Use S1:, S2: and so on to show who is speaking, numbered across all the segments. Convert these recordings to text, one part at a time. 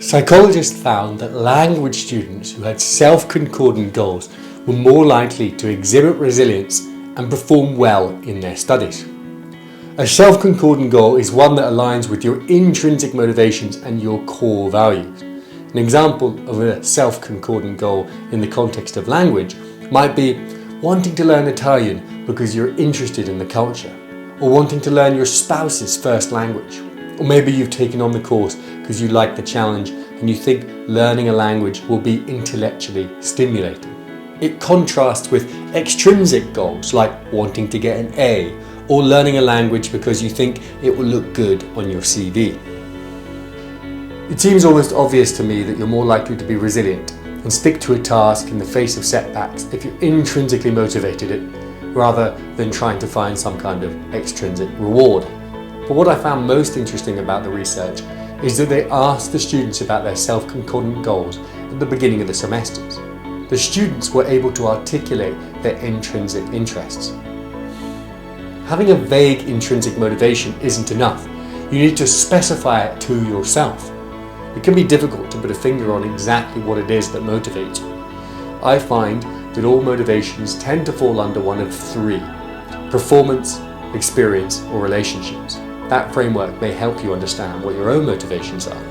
S1: Psychologists found that language students who had self-concordant goals were more likely to exhibit resilience and perform well in their studies. A self-concordant goal is one that aligns with your intrinsic motivations and your core values. An example of a self-concordant goal in the context of language might be wanting to learn Italian because you're interested in the culture, or wanting to learn your spouse's first language. Or maybe you've taken on the course because you like the challenge and you think learning a language will be intellectually stimulating. It contrasts with extrinsic goals like wanting to get an A or learning a language because you think it will look good on your CV. It seems almost obvious to me that you're more likely to be resilient and stick to a task in the face of setbacks if you're intrinsically motivated rather than trying to find some kind of extrinsic reward. But what I found most interesting about the research is that they asked the students about their self-concordant goals at the beginning of the semesters. The students were able to articulate their intrinsic interests. Having a vague intrinsic motivation isn't enough. You need to specify it to yourself. It can be difficult to put a finger on exactly what it is that motivates you. I find that all motivations tend to fall under one of three: performance, experience, or relationships. That framework may help you understand what your own motivations are.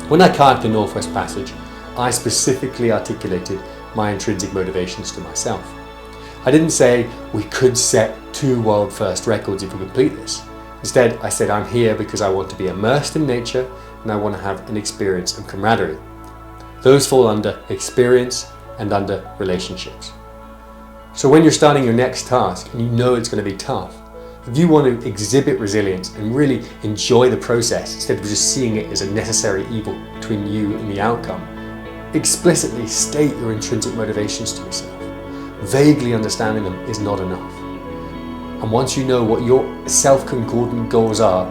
S1: When I kayaked the Northwest Passage, I specifically articulated my intrinsic motivations to myself. I didn't say we could set 2 world first records if we complete this. Instead, I said I'm here because I want to be immersed in nature and I want to have an experience of camaraderie. Those fall under experience and under relationships. So when you're starting your next task and you know it's going to be tough, if you want to exhibit resilience and really enjoy the process instead of just seeing it as a necessary evil between you and the outcome, explicitly state your intrinsic motivations to yourself. Vaguely understanding them is not enough. And once you know what your self-concordant goals are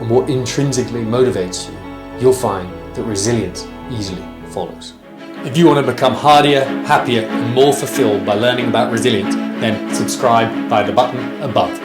S1: and what intrinsically motivates you, you'll find that resilience easily follows. If you want to become hardier, happier, and more fulfilled by learning about resilience, then subscribe by the button above.